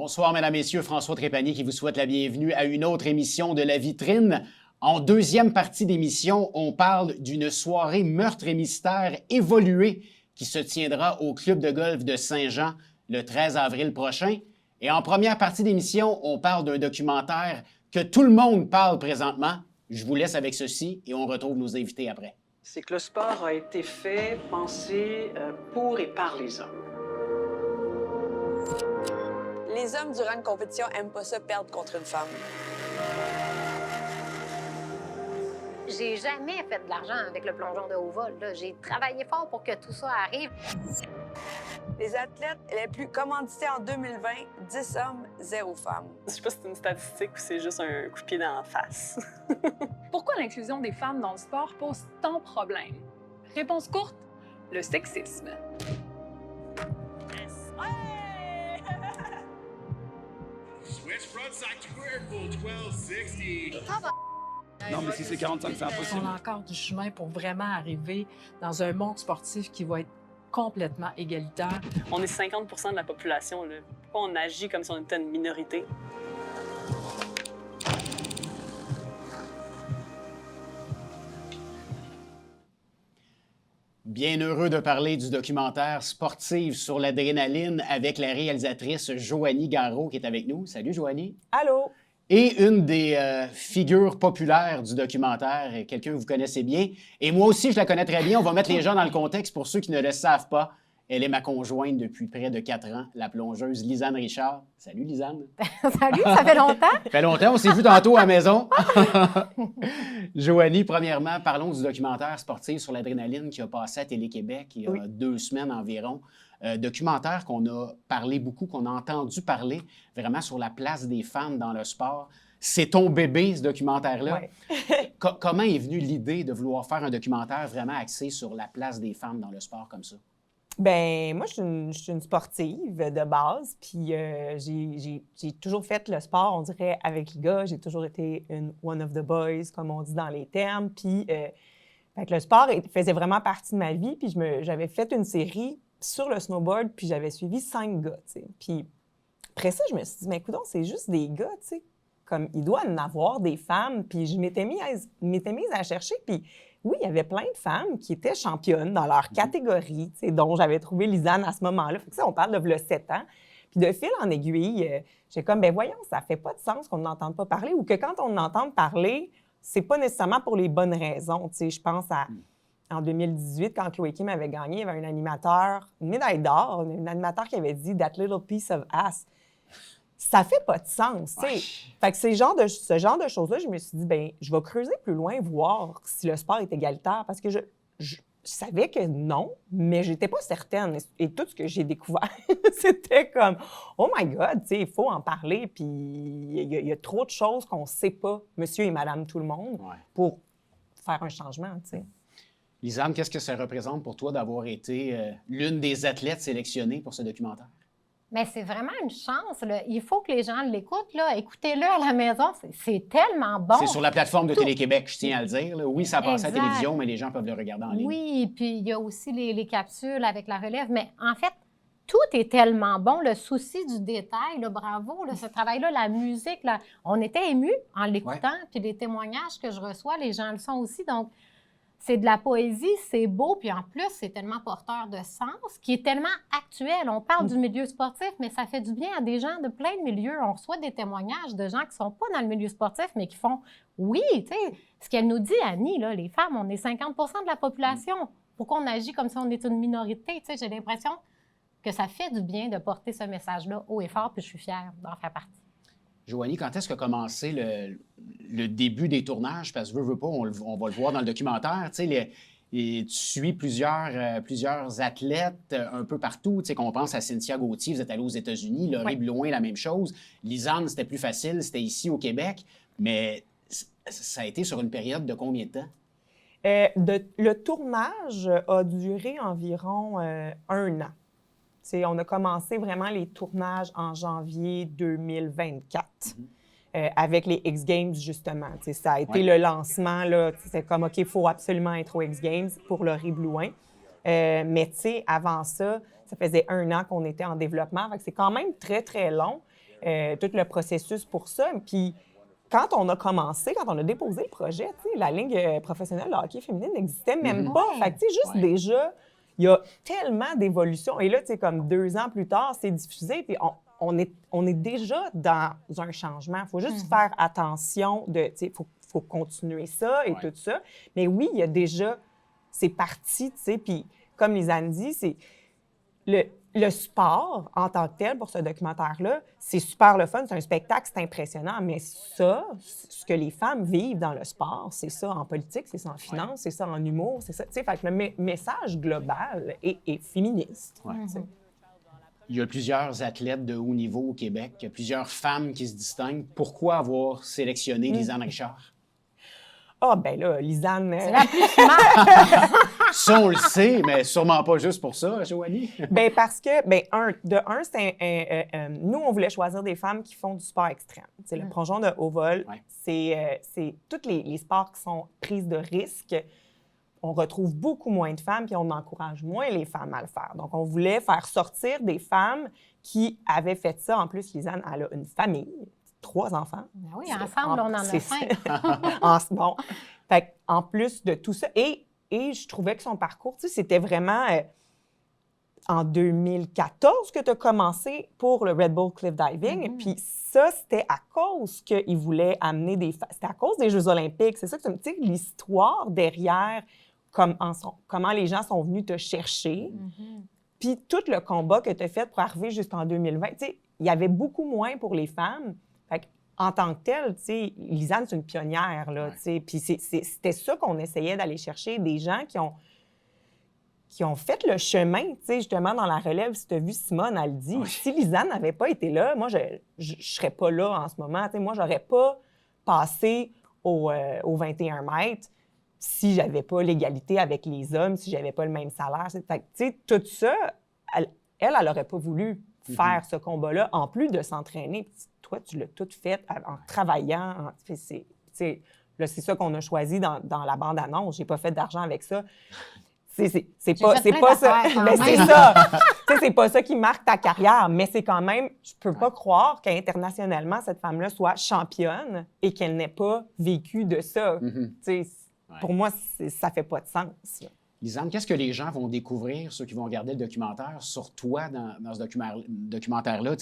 Bonsoir, mesdames, messieurs. François Trépanier qui vous souhaite la bienvenue à une autre émission de La Vitrine. En deuxième partie d'émission, on parle d'une soirée meurtre et mystère évoluée qui se tiendra au Club de golf de Saint-Jean le 13 avril prochain. Et en première partie d'émission, on parle d'un documentaire que tout le monde parle présentement. Je vous laisse avec ceci et on retrouve nos invités après. C'est que le sport a été fait, pensé pour et par les hommes. Les hommes, durant une compétition, n'aiment pas ça perdre contre une femme. J'ai jamais fait de l'argent avec le plongeon de haut vol. Là. J'ai travaillé fort pour que tout ça arrive. Les athlètes les plus commandités en 2020, 10 hommes, 0 femmes. Je sais pas si c'est une statistique ou c'est juste un coup de pied dans la face. Pourquoi l'inclusion des femmes dans le sport pose tant de problèmes? Réponse courte, le sexisme. Switch frontside to air pull 1260. Non, mais si c'est 45, c'est impossible. On a encore du chemin pour vraiment arriver dans un monde sportif qui va être complètement égalitaire. On est 50 % de la population, là. Pourquoi on agit comme si on était une minorité? Bien heureux de parler du documentaire Sportive sur l'adrénaline avec la réalisatrice Joanie Garreau qui est avec nous. Salut Joanie. Allô. Et une des figures populaires du documentaire, quelqu'un que vous connaissez bien. Et moi aussi, je la connais très bien. On va mettre les gens dans le contexte pour ceux qui ne le savent pas. Elle est ma conjointe depuis près de 4 ans, la plongeuse Lisanne Richard. Salut Lisanne. Salut, ça fait longtemps? Ça fait longtemps, on s'est vu tantôt à la maison. Joanie, premièrement, parlons du documentaire Sportif sur l'adrénaline qui a passé à Télé-Québec il y a 2 semaines environ. Documentaire qu'on a parlé beaucoup, qu'on a entendu parler vraiment sur la place des femmes dans le sport. C'est ton bébé, ce documentaire-là. Ouais. Comment est venue l'idée de vouloir faire un documentaire vraiment axé sur la place des femmes dans le sport comme ça? Ben moi, je suis une sportive de base, puis j'ai toujours fait le sport, on dirait, avec les gars. J'ai toujours été une one of the boys, comme on dit dans les termes. Puis fait que le sport faisait vraiment partie de ma vie, puis j'avais fait une série sur le snowboard, puis j'avais suivi 5 gars, tu sais. Puis après ça, je me suis dit, mais écoute, c'est juste des gars, tu sais. Comme il doit en avoir des femmes, puis je m'étais mise à chercher, puis oui, il y avait plein de femmes qui étaient championnes dans leur catégorie, tu sais, dont j'avais trouvé Lisanne à ce moment-là. Fait que ça, on parle de 7 ans. Puis de fil en aiguille, j'ai comme, ben voyons, ça fait pas de sens qu'on n'entende pas parler, ou que quand on entend parler, c'est pas nécessairement pour les bonnes raisons. Tu sais, je pense à en 2018, quand Chloé Kim avait gagné, il y avait un animateur, une médaille d'or, un animateur qui avait dit « That little piece of ass ». Ça fait pas de sens, tu sais. Fait que ce genre de choses-là, je me suis dit, ben je vais creuser plus loin, voir si le sport est égalitaire, parce que je savais que non, mais j'étais pas certaine. Et tout ce que j'ai découvert, c'était comme, oh my God, tu sais, il faut en parler, puis il y a trop de choses qu'on sait pas, monsieur et madame tout le monde, pour faire un changement, tu sais. Lisanne, qu'est-ce que ça représente pour toi d'avoir été l'une des athlètes sélectionnées pour ce documentaire? Mais c'est vraiment une chance. Là. Il faut que les gens l'écoutent. Là. Écoutez-le à la maison. C'est tellement bon. C'est sur la plateforme de Télé-Québec, je tiens à le dire. Là. Oui, ça passe à la télévision, mais les gens peuvent le regarder en ligne. Oui, puis il y a aussi les capsules avec la relève. Mais en fait, tout est tellement bon. Le souci du détail, là, bravo, là, ce travail-là, la musique, là, on était émus en l'écoutant. Puis les témoignages que je reçois, les gens le sont aussi. Donc, c'est de la poésie, c'est beau, puis en plus, c'est tellement porteur de sens, qui est tellement actuel. On parle du milieu sportif, mais ça fait du bien à des gens de plein de milieux. On reçoit des témoignages de gens qui ne sont pas dans le milieu sportif, mais qui font « Oui, tu sais, ce qu'elle nous dit, Annie, là, les femmes, on est 50 % de la population. Pourquoi on agit comme si on est une minorité? » Tu sais, j'ai l'impression que ça fait du bien de porter ce message-là haut et fort, puis je suis fière d'en faire partie. Joanie, quand est-ce qu'a commencé le début des tournages? Parce que veux pas, on va le voir dans le documentaire. Tu sais, tu suis plusieurs athlètes un peu partout. Tu sais, qu'on pense à Cynthia Gauthier, vous êtes allée aux États-Unis. Laurie Blouin, la même chose. Lisanne, c'était plus facile, c'était ici au Québec. Mais ça a été sur une période de combien de temps? Le tournage a duré environ 1 an. T'sais, on a commencé vraiment les tournages en janvier 2024 avec les X Games, justement. T'sais, ça a été le lancement. C'est comme, OK, il faut absolument être aux X Games pour Laurie Blouin. Mais avant ça, ça faisait 1 an qu'on était en développement. Fait que c'est quand même très, très long. tout le processus pour ça. Puis quand on a commencé, quand on a déposé le projet, la Ligue professionnelle de hockey féminine n'existait même pas. Fait que, juste déjà, il y a tellement d'évolution. Et là, comme 2 ans plus tard, c'est diffusé, puis on est déjà dans un changement. Il faut juste faire attention faut continuer ça et tout ça. Mais oui, il y a déjà, c'est parti, puis comme Lisanne dit, c'est le sport en tant que tel pour ce documentaire-là, c'est super le fun, c'est un spectacle, c'est impressionnant, mais ça, ce que les femmes vivent dans le sport, c'est ça en politique, c'est ça en finance, c'est ça en humour, c'est ça, fait que le message global est féministe. Il y a plusieurs athlètes de haut niveau au Québec, il y a plusieurs femmes qui se distinguent. Pourquoi avoir sélectionné Lisanne Richard? Ah, ben là, Lisanne... C'est la plus smart! Ça, on le sait, mais sûrement pas juste pour ça, Joanie. Bien, parce que, nous, on voulait choisir des femmes qui font du sport extrême. C'est le plongeon de haut vol, c'est tous les sports qui sont prises de risque. On retrouve beaucoup moins de femmes, puis on encourage moins les femmes à le faire. Donc, on voulait faire sortir des femmes qui avaient fait ça. En plus, Lisanne, elle a une famille. 3 enfants. Ben oui, ensemble, on en a 5. Bon. Fait en plus de tout ça, et je trouvais que son parcours, c'était vraiment en 2014 que tu as commencé pour le Red Bull Cliff Diving. Puis ça, c'était à cause qu'il voulait amener des femmes. C'était à cause des Jeux olympiques. C'est ça que tu me dis, l'histoire derrière comment les gens sont venus te chercher. Puis tout le combat que tu as fait pour arriver jusqu'en 2020. Il y avait beaucoup moins pour les femmes. En tant que telle, Lisanne, c'est une pionnière. Puis c'était ça qu'on essayait d'aller chercher, des gens qui ont fait le chemin, justement, dans la relève. Si tu as vu Simone, elle le dit. Si Lisanne n'avait pas été là, moi, je ne serais pas là en ce moment. Moi, je n'aurais pas passé au 21 mètres si je n'avais pas l'égalité avec les hommes, si je n'avais pas le même salaire. Tout ça, elle n'aurait pas voulu faire ce combat-là, en plus de s'entraîner. Toi, tu l'as tout fait en travaillant. C'est ça qu'on a choisi dans la bande-annonce. J'ai pas fait d'argent avec ça. C'est pas ça. Mais c'est ça. C'est pas ça qui marque ta carrière. Mais c'est quand même, je peux pas croire qu'internationalement, cette femme-là soit championne et qu'elle n'ait pas vécu de ça. Pour moi, ça fait pas de sens. Lisanne, qu'est-ce que les gens vont découvrir, ceux qui vont regarder le documentaire, sur toi dans ce documentaire-là?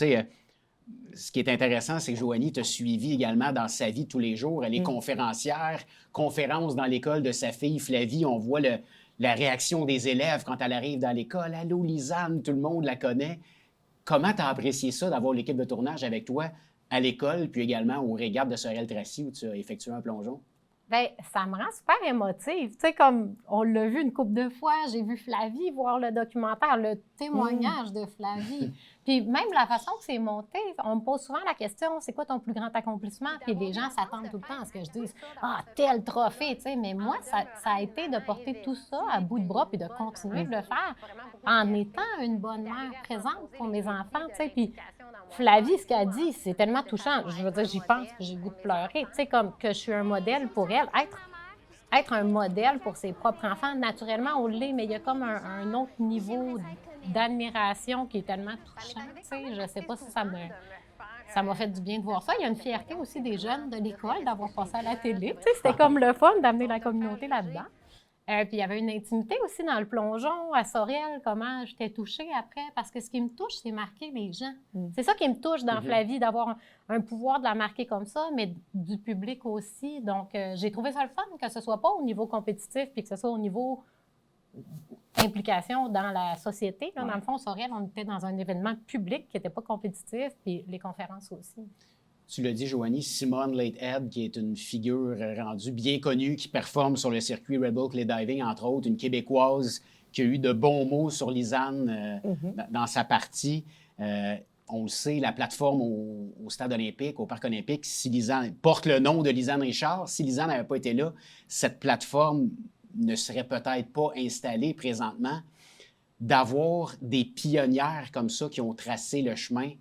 Ce qui est intéressant, c'est que Joanie t'a suivi également dans sa vie de tous les jours. Elle est conférencière, conférence dans l'école de sa fille Flavie. On voit la réaction des élèves quand elle arrive dans l'école. « Allô, Lisanne », tout le monde la connaît. Comment tu as apprécié ça d'avoir l'équipe de tournage avec toi à l'école, puis également aux régates de Sorel-Tracy où tu as effectué un plongeon? Bien, ça me rend super émotive. Tu sais, comme on l'a vu une couple de fois, j'ai vu Flavie voir le documentaire, le témoignage de Flavie. Puis même la façon que c'est monté, on me pose souvent la question, c'est quoi ton plus grand accomplissement? Puis les gens s'attendent tout le temps à ce que je dise, tel trophée, tu sais. Mais moi, ça a été de porter tout ça à bout de bras puis de continuer de le faire en étant une bonne mère présente pour mes enfants, tu sais. Puis Flavie, ce qu'elle dit, c'est tellement touchant. Je veux dire, j'y pense, j'ai le goût de pleurer. Tu sais, comme que je suis un modèle pour elle. Être un modèle pour ses propres enfants, naturellement, on l'est, mais il y a comme un autre niveau d'admiration qui est tellement touchant. Tu sais, je sais pas si ça m'a fait du bien de voir ça. Il y a une fierté aussi des jeunes de l'école d'avoir passé à la télé. Tu sais, c'était comme le fun d'amener la communauté là-dedans. Puis il y avait une intimité aussi dans le plongeon à Sorel, comment j'étais touchée après. Parce que ce qui me touche, c'est marquer les gens. C'est ça qui me touche dans Flavie, d'avoir un pouvoir de la marquer comme ça, mais du public aussi. Donc, j'ai trouvé ça le fun, que ce soit pas au niveau compétitif, puis que ce soit au niveau implication dans la société. Là, dans le fond, Sorel, on était dans un événement public qui n'était pas compétitif, puis les conférences aussi. Tu l'as dit, Joanie, Simone Latehead, qui est une figure rendue bien connue, qui performe sur le circuit Red Bull Cliff Diving, entre autres, une Québécoise qui a eu de bons mots sur Lisanne dans sa partie. On le sait, la plateforme au Stade olympique, au Parc olympique, si Lisanne porte le nom de Lisanne Richard, si Lisanne n'avait pas été là, cette plateforme ne serait peut-être pas installée présentement. D'avoir des pionnières comme ça qui ont tracé le chemin,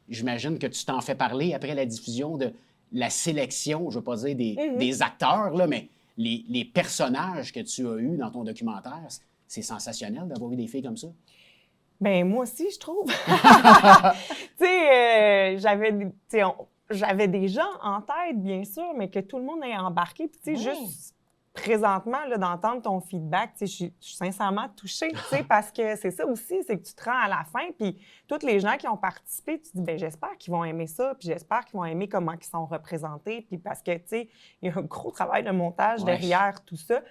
j'imagine que tu t'en fais parler après la diffusion de la sélection, je ne veux pas dire des acteurs, là, mais les personnages que tu as eus dans ton documentaire. C'est sensationnel d'avoir eu des filles comme ça. Ben moi aussi, je trouve. Tu sais, j'avais des gens en tête, bien sûr, mais que tout le monde ait embarqué. Puis tu sais, juste présentement, là, d'entendre ton feedback, tu sais, je suis sincèrement touchée, tu sais, parce que c'est ça aussi, c'est que tu te rends à la fin, puis tous les gens qui ont participé, tu te dis, ben j'espère qu'ils vont aimer ça, puis j'espère qu'ils vont aimer comment ils sont représentés, puis parce que, tu sais, il y a un gros travail de montage derrière tout ça.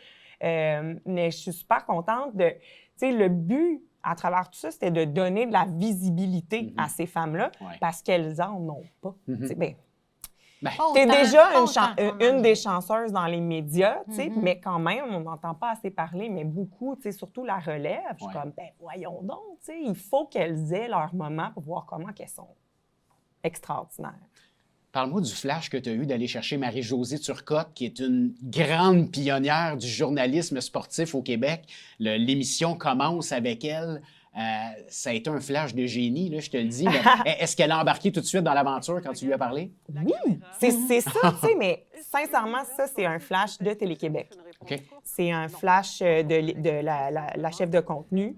Mais je suis super contente de... Tu sais, le but à travers tout ça, c'était de donner de la visibilité à ces femmes-là parce qu'elles en ont pas. Tu sais, ben, t'es déjà une des chanceuses dans les médias, tu sais, mais quand même, on n'entend pas assez parler, mais beaucoup, tu sais, surtout la relève. Je suis comme, ben voyons donc, tu sais, il faut qu'elles aient leur moment pour voir comment elles sont extraordinaires. Parle-moi du flash que tu as eu d'aller chercher Marie-Josée Turcotte, qui est une grande pionnière du journalisme sportif au Québec. L'émission commence avec elle. Ça a été un flash de génie, là, je te le dis. Mais est-ce qu'elle a embarqué tout de suite dans l'aventure quand tu lui as parlé? Oui, c'est ça, tu sais, mais sincèrement, ça, c'est un flash de Télé-Québec. Okay. C'est un flash de la chef de contenu.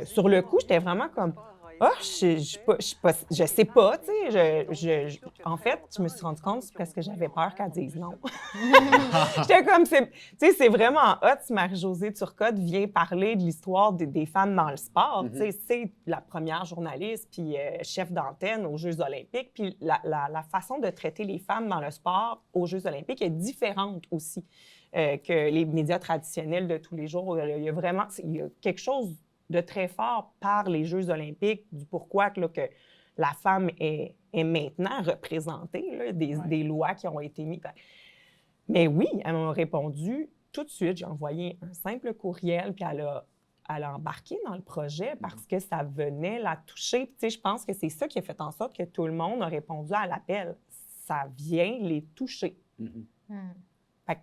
Sur le coup, j'étais vraiment comme... Ah, je sais pas, tu sais. En fait, je me suis rendu compte parce que j'avais peur qu'elle dise non. J'étais comme, tu sais, c'est vraiment hot si Marie-Josée Turcotte vient parler de l'histoire des femmes dans le sport. Tu sais, c'est la première journaliste puis chef d'antenne aux Jeux olympiques. Puis la façon de traiter les femmes dans le sport aux Jeux olympiques est différente aussi que les médias traditionnels de tous les jours. Il y a vraiment quelque chose de très fort par les Jeux olympiques, du pourquoi que la femme est maintenant représentée, là, des lois qui ont été mises. Mais oui, elle m'a répondu tout de suite. J'ai envoyé un simple courriel, puis elle a embarqué dans le projet parce que ça venait la toucher. Puis, tu sais, je pense que c'est ça qui a fait en sorte que tout le monde a répondu à l'appel. Ça vient les toucher. Fait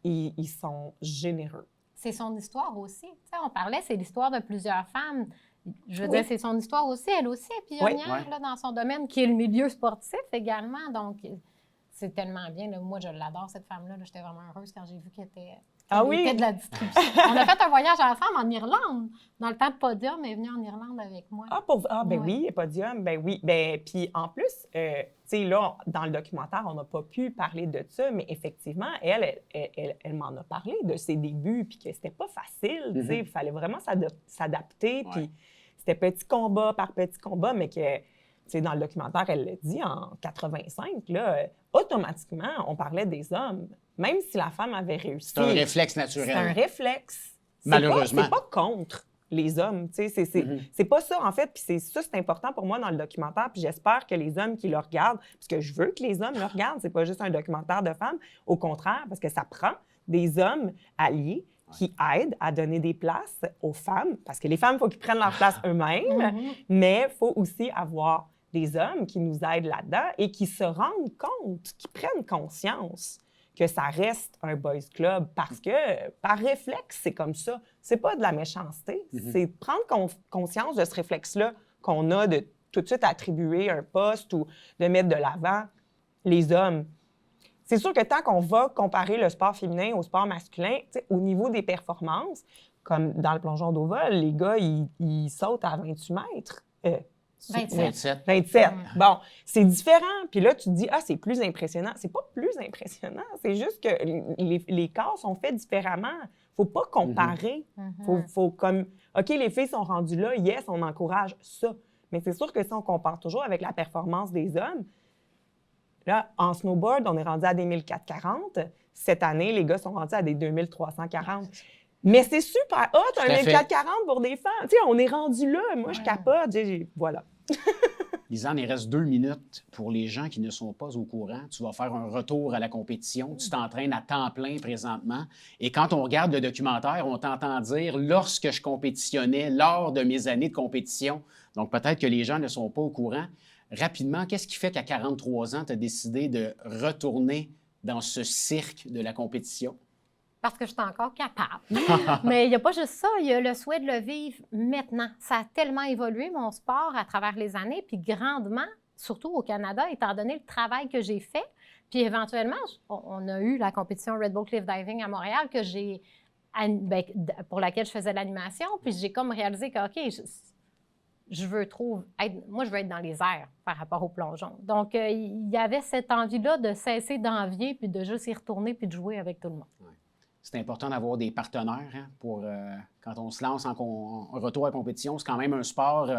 qu'ils sont généreux. C'est son histoire aussi. Tu sais, on parlait, c'est l'histoire de plusieurs femmes. Je veux dire, c'est son histoire aussi. Elle aussi est pionnière là, dans son domaine, qui est le milieu sportif également. Donc, c'est tellement bien. Là. Moi, je l'adore, cette femme-là. Là. J'étais vraiment heureuse quand j'ai vu qu'elle était de la distribution. On a fait un voyage ensemble en Irlande. Dans le temps de Podium, elle est venue en Irlande avec moi. Ben oui, Podium, ben oui. Ben, puis en plus, tu sais, là, dans le documentaire, on n'a pas pu parler de ça, mais effectivement, elle m'en a parlé de ses débuts, puis que c'était pas facile, tu sais. Il fallait vraiment s'adapter, puis c'était petit combat par petit combat, mais que, tu sais, dans le documentaire, elle l'a dit, en 85, là, automatiquement, on parlait des hommes. Même si la femme avait réussi. C'est un réflexe naturel. C'est un réflexe. Malheureusement. C'est pas contre les hommes, tu sais. C'est pas ça, en fait. Puis c'est important pour moi dans le documentaire. Puis j'espère que les hommes qui le regardent, parce que je veux que les hommes le regardent, c'est pas juste un documentaire de femmes. Au contraire, parce que ça prend des hommes alliés qui aident à donner des places aux femmes. Parce que les femmes, il faut qu'ils prennent leur place eux-mêmes, mais il faut aussi avoir des hommes qui nous aident là-dedans et qui se rendent compte, qui prennent conscience que ça reste un boys club parce que, par réflexe, c'est comme ça. C'est pas de la méchanceté. C'est prendre conscience de ce réflexe-là qu'on a de tout de suite attribuer un poste ou de mettre de l'avant les hommes. C'est sûr que tant qu'on va comparer le sport féminin au sport masculin, au niveau des performances, comme dans le plongeon d'eau vol, les gars, ils sautent à 28 mètres. 27. Bon, c'est différent. Puis là, tu te dis, c'est plus impressionnant. C'est pas plus impressionnant. C'est juste que les corps sont faits différemment. Faut pas comparer. Faut comme, OK, les filles sont rendues là, yes, on encourage ça. Mais c'est sûr que si on compare toujours avec la performance des hommes, là, en snowboard, on est rendu à des 1440. Cette année, les gars sont rendus à des 2340. Mais c'est super hot, un 1440 pour des femmes. Tu sais, on est rendu là. Moi, je capote. Voilà. Lisanne, il reste 2 minutes. Pour les gens qui ne sont pas au courant, tu vas faire un retour à la compétition. Tu t'entraînes à temps plein présentement. Et quand on regarde le documentaire, on t'entend dire « lorsque je compétitionnais, lors de mes années de compétition ». Donc, peut-être que les gens ne sont pas au courant. Rapidement, qu'est-ce qui fait qu'à 43 ans, tu as décidé de retourner dans ce cirque de la compétition? Parce que je suis encore capable. Mais il n'y a pas juste ça, il y a le souhait de le vivre maintenant. Ça a tellement évolué, mon sport, à travers les années, puis grandement, surtout au Canada, étant donné le travail que j'ai fait. Puis éventuellement, on a eu la compétition Red Bull Cliff Diving à Montréal pour laquelle je faisais l'animation. Puis j'ai comme réalisé que, OK, je veux être dans les airs par rapport au plongeon. Donc, il y avait cette envie-là de cesser d'envier, puis de juste y retourner, puis de jouer avec tout le monde. Ouais. C'est important d'avoir des partenaires hein, pour quand on se lance en retour à la compétition. C'est quand même un sport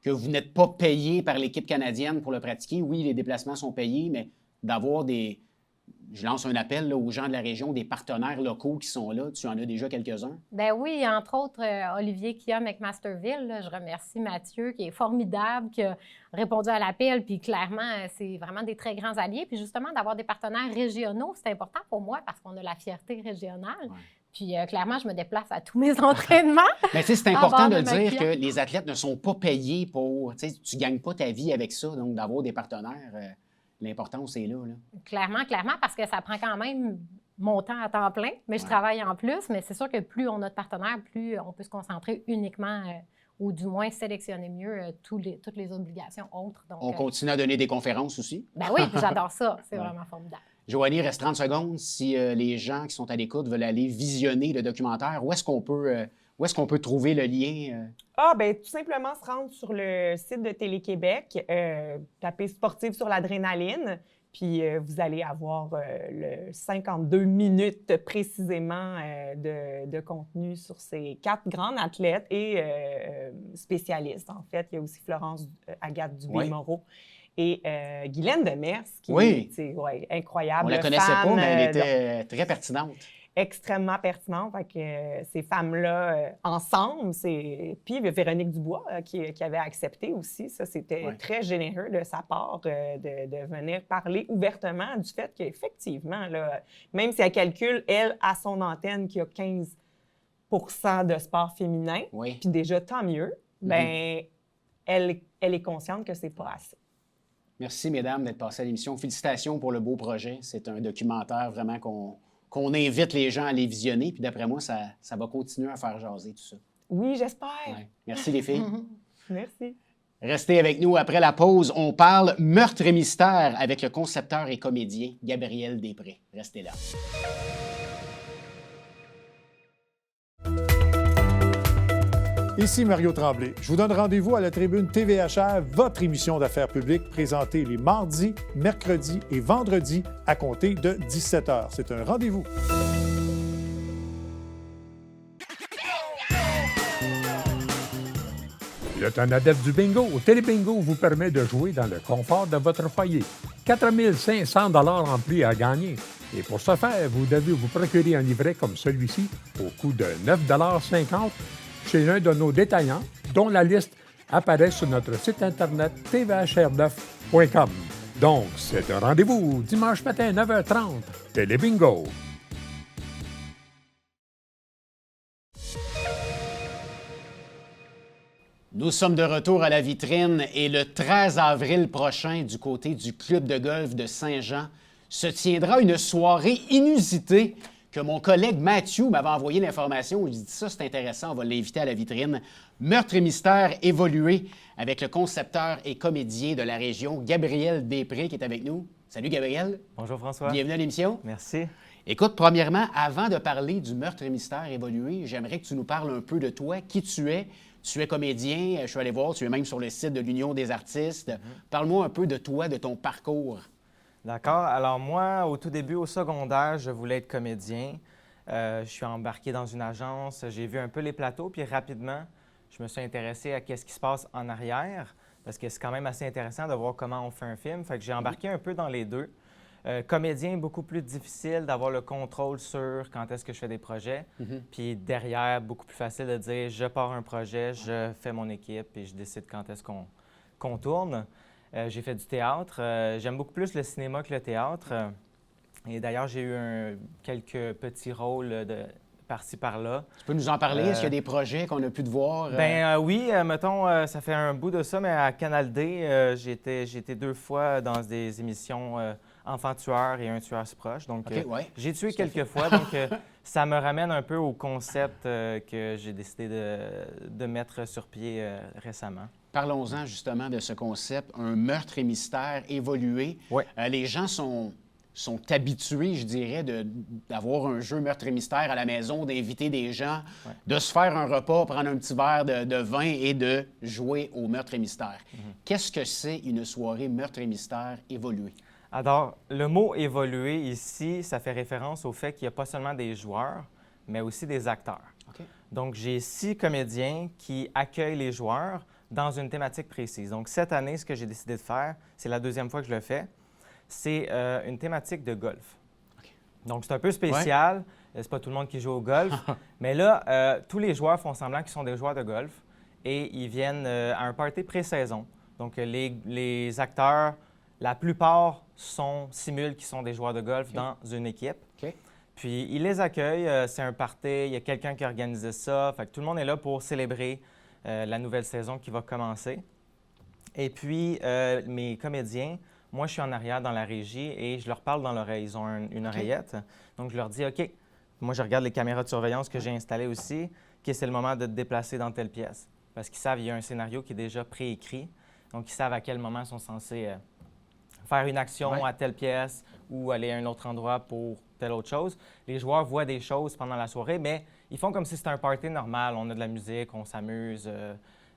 que vous n'êtes pas payé par l'équipe canadienne pour le pratiquer. Oui, les déplacements sont payés, mais d'avoir des... Je lance un appel là, aux gens de la région, des partenaires locaux qui sont là. Tu en as déjà quelques-uns? Ben oui, entre autres, Olivier Kia McMasterville. Là, je remercie Mathieu, qui est formidable, qui a répondu à l'appel. Puis clairement, c'est vraiment des très grands alliés. Puis justement, d'avoir des partenaires régionaux, c'est important pour moi parce qu'on a la fierté régionale. Ouais. Puis clairement, je me déplace à tous mes entraînements. Mais tu sais, c'est important de dire que les athlètes ne sont pas payés pour... Tu sais, tu ne gagnes pas ta vie avec ça. Donc, d'avoir des partenaires... L'importance est là, là. Clairement, parce que ça prend quand même mon temps à temps plein, mais je travaille en plus. Mais c'est sûr que plus on a de partenaires, plus on peut se concentrer uniquement ou du moins sélectionner mieux toutes les obligations autres. Donc, on continue à donner des conférences aussi? Ben oui, puis j'adore ça. C'est vraiment formidable. Joanie, il reste 30 secondes. Si les gens qui sont à l'écoute veulent aller visionner le documentaire, où est-ce qu'on peut trouver le lien? Bien, tout simplement se rendre sur le site de Télé-Québec, taper sportif sur l'adrénaline, puis vous allez avoir le 52 minutes précisément de contenu sur ces 4 grandes athlètes et spécialistes. En fait, il y a aussi Florence Agathe Dubé-Moreau et Guylaine Demers, qui est incroyable. On ne la connaissait pas, mais elle était très pertinente. Extrêmement pertinent. Fait que ces femmes-là, ensemble, puis Véronique Dubois qui avait accepté aussi. Ça, c'était très généreux de sa part de venir parler ouvertement du fait qu'effectivement, là, même si elle calcule, elle, à son antenne, qu'il y a 15 % de sport féminin, puis déjà, tant mieux, bien, elle est consciente que c'est pas assez. Merci, mesdames, d'être passées à l'émission. Félicitations pour le beau projet. C'est un documentaire vraiment qu'on invite les gens à les visionner. Puis d'après moi, ça va continuer à faire jaser tout ça. Oui, j'espère. Ouais. Merci les filles. Merci. Restez avec nous après la pause. On parle meurtre et mystère avec le concepteur et comédien Gabriel Després. Restez là. Ici Mario Tremblay. Je vous donne rendez-vous à la tribune TVHR, votre émission d'affaires publiques présentée les mardis, mercredis et vendredis à compter de 17h. C'est un rendez-vous. Le temps adepte du bingo, Télébingo vous permet de jouer dans le confort de votre foyer. 4 500 $ en prix à gagner. Et pour ce faire, vous devez vous procurer un livret comme celui-ci au coût de 9,50 $ chez l'un de nos détaillants, dont la liste apparaît sur notre site internet tvhr9.com. Donc, c'est un rendez-vous dimanche matin 9h30, Télébingo. Nous sommes de retour à la vitrine et le 13 avril prochain, du côté du club de golf de Saint-Jean, se tiendra une soirée inusitée que mon collègue Mathieu m'avait envoyé l'information. Il dit ça, c'est intéressant, on va l'inviter à la vitrine. Meurtre et mystère évolué avec le concepteur et comédien de la région, Gabriel Després, qui est avec nous. Salut Gabriel. Bonjour François. Bienvenue à l'émission. Merci. Écoute, premièrement, avant de parler du meurtre et mystère évolué, j'aimerais que tu nous parles un peu de toi, qui tu es. Tu es comédien, je suis allé voir, tu es même sur le site de l'Union des artistes. Parle-moi un peu de toi, de ton parcours. D'accord. Alors moi, au tout début, au secondaire, je voulais être comédien. Je suis embarqué dans une agence, j'ai vu un peu les plateaux, puis rapidement, je me suis intéressé à ce qui se passe en arrière, parce que c'est quand même assez intéressant de voir comment on fait un film. Fait que j'ai embarqué un peu dans les deux. Comédien, beaucoup plus difficile d'avoir le contrôle sur quand est-ce que je fais des projets. Puis derrière, beaucoup plus facile de dire, je pars un projet, je fais mon équipe, et je décide quand est-ce qu'on tourne. J'ai fait du théâtre. J'aime beaucoup plus le cinéma que le théâtre. Et d'ailleurs, j'ai eu quelques petits rôles par-ci, par-là. Tu peux nous en parler? Est-ce qu'il y a des projets qu'on a pu te voir? Oui, mettons, ça fait un bout de ça, mais à Canal D, j'ai été 2 fois dans des émissions Enfant tueur et Un tueur si proche. Donc, j'ai tué quelques fois. Donc, ça me ramène un peu au concept que j'ai décidé de mettre sur pied récemment. Parlons-en justement de ce concept, un meurtre et mystère évolué. Les gens sont sont habitués, je dirais, d'avoir un jeu meurtre et mystère à la maison, d'inviter des gens, de se faire un repas, prendre un petit verre de vin et de jouer au meurtre et mystère. Qu'est-ce que c'est une soirée meurtre et mystère évoluée? Alors, le mot « évoluer » ici, ça fait référence au fait qu'il n'y a pas seulement des joueurs, mais aussi des acteurs. OK. Donc, j'ai 6 comédiens qui accueillent les joueurs dans une thématique précise. Donc, cette année, ce que j'ai décidé de faire, c'est la 2e fois que je le fais, c'est une thématique de golf. OK. Donc, c'est un peu spécial. C'est pas tout le monde qui joue au golf. Mais là, tous les joueurs font semblant qu'ils sont des joueurs de golf et ils viennent à un party pré-saison. Donc, les acteurs, la plupart simulent qu'ils sont des joueurs de golf dans une équipe. OK. Puis, ils les accueillent. C'est un party. Il y a quelqu'un qui organise ça. Fait que tout le monde est là pour célébrer la nouvelle saison qui va commencer. Et puis, mes comédiens, moi, je suis en arrière dans la régie et je leur parle dans l'oreille. Ils ont une oreillette. Donc, je leur dis, OK, moi, je regarde les caméras de surveillance que j'ai installées aussi. OK, c'est le moment de te déplacer dans telle pièce. Parce qu'ils savent qu'il y a un scénario qui est déjà préécrit. Donc, ils savent à quel moment ils sont censés faire une action à telle pièce ou aller à un autre endroit pour telle autre chose. Les joueurs voient des choses pendant la soirée, mais ils font comme si c'était un party normal. On a de la musique, on s'amuse,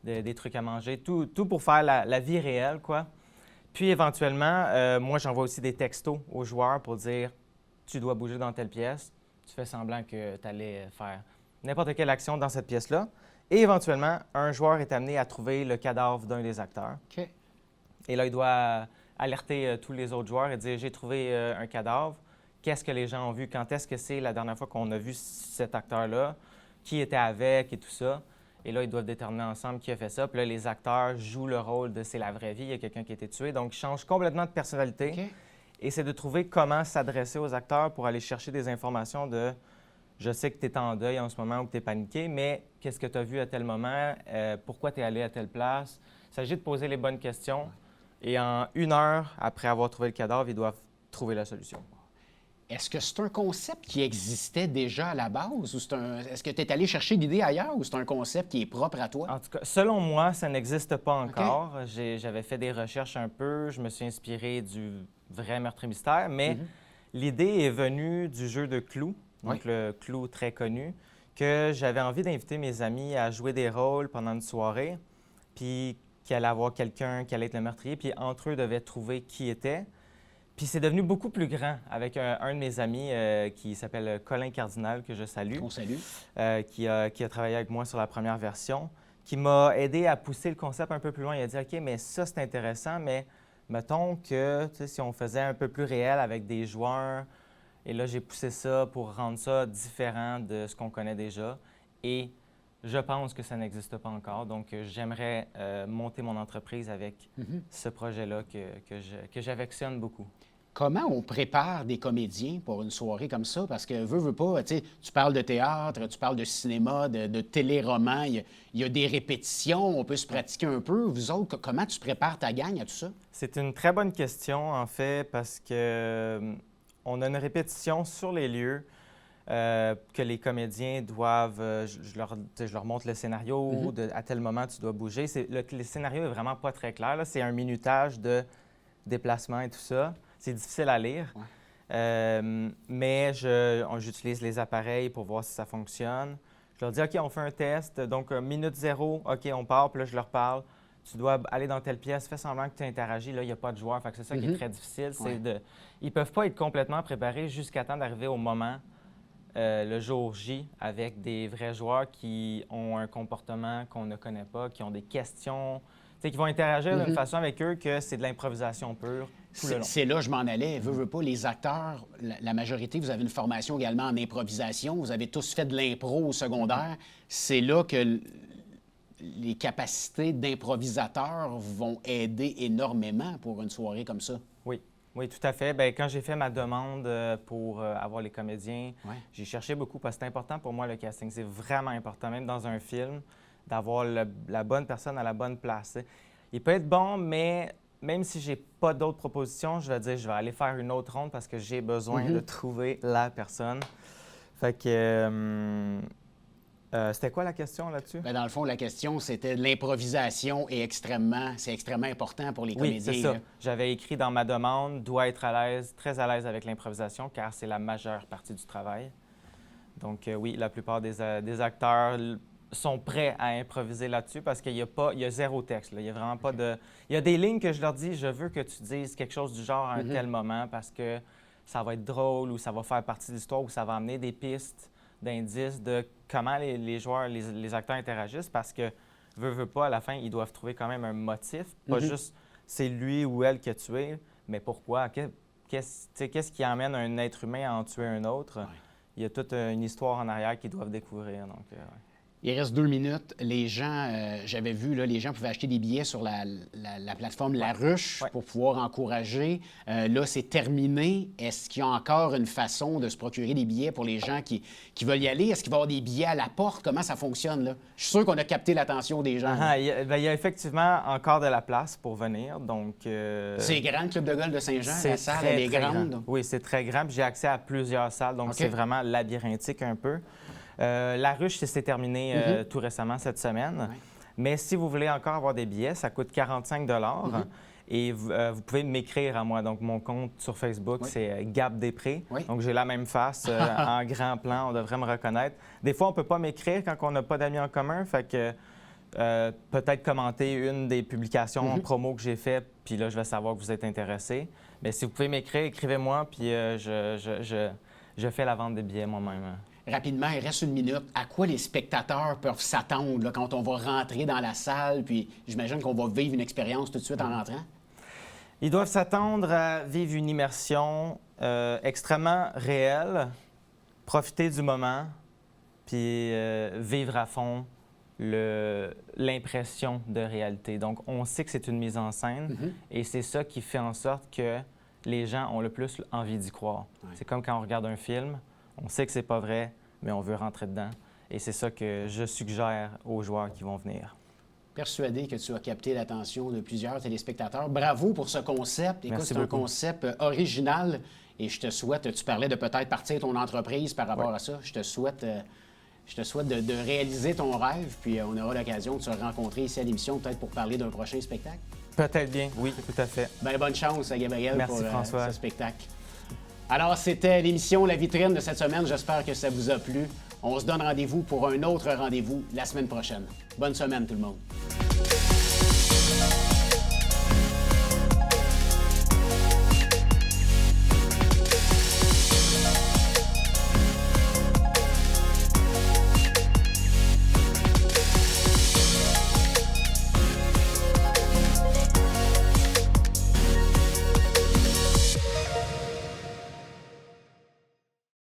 des trucs à manger, tout pour faire la vie réelle, quoi. Puis, éventuellement, moi, j'envoie aussi des textos aux joueurs pour dire « Tu dois bouger dans telle pièce. » Tu fais semblant que tu allais faire n'importe quelle action dans cette pièce-là. Et éventuellement, un joueur est amené à trouver le cadavre d'un des acteurs. OK. Et là, il doit alerter tous les autres joueurs et dire « J'ai trouvé un cadavre. Qu'est-ce que les gens ont vu? Quand est-ce que c'est la dernière fois qu'on a vu cet acteur-là? Qui était avec et tout ça? » Et là, ils doivent déterminer ensemble qui a fait ça. Puis là, les acteurs jouent le rôle de « c'est la vraie vie, il y a quelqu'un qui a été tué ». Donc, ils changent complètement de personnalité. OK. Et c'est de trouver comment s'adresser aux acteurs pour aller chercher des informations de « je sais que tu es en deuil en ce moment ou que tu es paniqué, mais qu'est-ce que tu as vu à tel moment? Pourquoi tu es allé à telle place? » Il s'agit de poser les bonnes questions. Et en 1 heure, après avoir trouvé le cadavre, ils doivent trouver la solution. Est-ce que c'est un concept qui existait déjà à la base? Ou est-ce que tu es allé chercher l'idée ailleurs ou c'est un concept qui est propre à toi? En tout cas, selon moi, ça n'existe pas encore. J'avais fait des recherches un peu. Je me suis inspiré du vrai meurtre et mystère, mais l'idée est venue du jeu de Clou, donc le Clou très connu, que j'avais envie d'inviter mes amis à jouer des rôles pendant une soirée, puis qu'il allait avoir quelqu'un qui allait être le meurtrier, puis entre eux devaient trouver qui était. Puis c'est devenu beaucoup plus grand avec un de mes amis qui s'appelle Colin Cardinal, que je salue. On salue. Qui a travaillé avec moi sur la première version, qui m'a aidé à pousser le concept un peu plus loin. Il a dit « OK, mais ça, c'est intéressant, mais mettons que si on faisait un peu plus réel avec des joueurs, et là, j'ai poussé ça pour rendre ça différent de ce qu'on connaît déjà. Et je pense que ça n'existe pas encore. Donc, j'aimerais monter mon entreprise avec ce projet-là que j'affectionne beaucoup. Comment on prépare des comédiens pour une soirée comme ça? Parce que, veux pas, tu parles de théâtre, tu parles de cinéma, de téléroman, il y a des répétitions, on peut se pratiquer un peu. Vous autres, comment tu prépares ta gang à tout ça? C'est une très bonne question, en fait, parce que on a une répétition sur les lieux que les comédiens doivent... je leur montre le scénario, à tel moment, tu dois bouger. Le scénario est vraiment pas très clair. C'est un minutage de déplacement et tout ça. C'est difficile à lire, mais j'utilise les appareils pour voir si ça fonctionne. Je leur dis, OK, on fait un test, donc minute 0, OK, on part, puis là, je leur parle. Tu dois aller dans telle pièce, fais semblant que tu interagisses, là, il n'y a pas de joueur. Fait que c'est ça qui est très difficile. Ils ne peuvent pas être complètement préparés jusqu'à temps d'arriver au moment, le jour J, avec des vrais joueurs qui ont un comportement qu'on ne connaît pas, qui ont des questions, qui vont interagir d'une façon avec eux que c'est de l'improvisation pure. C'est là, je m'en allais. Veux pas, les acteurs, la majorité, vous avez une formation également en improvisation. Vous avez tous fait de l'impro au secondaire. C'est là que les capacités d'improvisateur vont aider énormément pour une soirée comme ça. Oui, tout à fait. Bien, quand j'ai fait ma demande pour avoir les comédiens, j'ai cherché beaucoup parce que c'est important pour moi, le casting. C'est vraiment important, même dans un film, d'avoir la bonne personne à la bonne place. Il peut être bon, mais même si j'ai pas d'autres propositions, je vais dire je vais aller faire une autre ronde parce que j'ai besoin de trouver la personne. Fait que C'était quoi la question là-dessus? Ben, dans le fond, la question, c'était de l'improvisation c'est extrêmement important pour les comédiens. Oui, c'est ça. Là. J'avais écrit dans ma demande, doit être très à l'aise avec l'improvisation, car c'est la majeure partie du travail. Donc oui, la plupart des acteurs sont prêts à improviser là-dessus parce qu'il y a zéro texte. Là. Il y a vraiment pas de... Il y a des lignes que je leur dis, je veux que tu dises quelque chose du genre à un tel moment parce que ça va être drôle ou ça va faire partie de l'histoire ou ça va amener des pistes d'indices de comment les joueurs, les acteurs interagissent parce que, veut pas, à la fin, ils doivent trouver quand même un motif. Pas juste c'est lui ou elle qui a tué, mais pourquoi? Qu'est-ce qui amène un être humain à en tuer un autre? Ouais. Il y a toute une histoire en arrière qu'ils doivent découvrir. Donc, ouais. Il reste 2 minutes. Les gens, j'avais vu, là, les gens pouvaient acheter des billets sur la plateforme La Ruche pour pouvoir encourager. Là, c'est terminé. Est-ce qu'il y a encore une façon de se procurer des billets pour les gens qui veulent y aller? Est-ce qu'il va y avoir des billets à la porte? Comment ça fonctionne, là? Je suis sûr qu'on a capté l'attention des gens. Il y a effectivement encore de la place pour venir. Donc, c'est grand, le Club de golf de Saint-Jean? La salle, elle est grande? Grand. Oui, c'est très grand. J'ai accès à plusieurs salles, donc c'est vraiment labyrinthique un peu. La Ruche, c'est terminé tout récemment cette semaine. Ouais. Mais si vous voulez encore avoir des billets, ça coûte 45 et vous pouvez m'écrire à moi. Donc, mon compte sur Facebook, c'est Gab Després. Donc, j'ai la même face en grand plan. On devrait me reconnaître. Des fois, on ne peut pas m'écrire quand on n'a pas d'amis en commun. Fait que peut-être commenter une des publications en promo que j'ai fait, puis là, je vais savoir que vous êtes intéressé. Mais si vous pouvez m'écrire, écrivez-moi, puis je fais la vente des billets moi-même. Rapidement, il reste 1 minute. À quoi les spectateurs peuvent s'attendre là, quand on va rentrer dans la salle? Puis j'imagine qu'on va vivre une expérience tout de suite en rentrant. Ils doivent s'attendre à vivre une immersion extrêmement réelle, profiter du moment, puis vivre à fond l'impression de réalité. Donc, on sait que c'est une mise en scène et c'est ça qui fait en sorte que les gens ont le plus envie d'y croire. Ouais. C'est comme quand on regarde un film. On sait que c'est pas vrai, mais on veut rentrer dedans. Et c'est ça que je suggère aux joueurs qui vont venir. Persuadé que tu as capté l'attention de plusieurs téléspectateurs. Bravo pour ce concept. Écoute, c'est un concept original et je te souhaite, tu parlais de peut-être partir ton entreprise par rapport à ça. Je te souhaite de réaliser ton rêve, puis on aura l'occasion de se rencontrer ici à l'émission, peut-être pour parler d'un prochain spectacle. Peut-être bien, oui, tout à fait. Bien, bonne chance à Gabriel pour François. Ce spectacle. Alors, c'était l'émission La Vitrine de cette semaine. J'espère que ça vous a plu. On se donne rendez-vous pour un autre rendez-vous la semaine prochaine. Bonne semaine, tout le monde.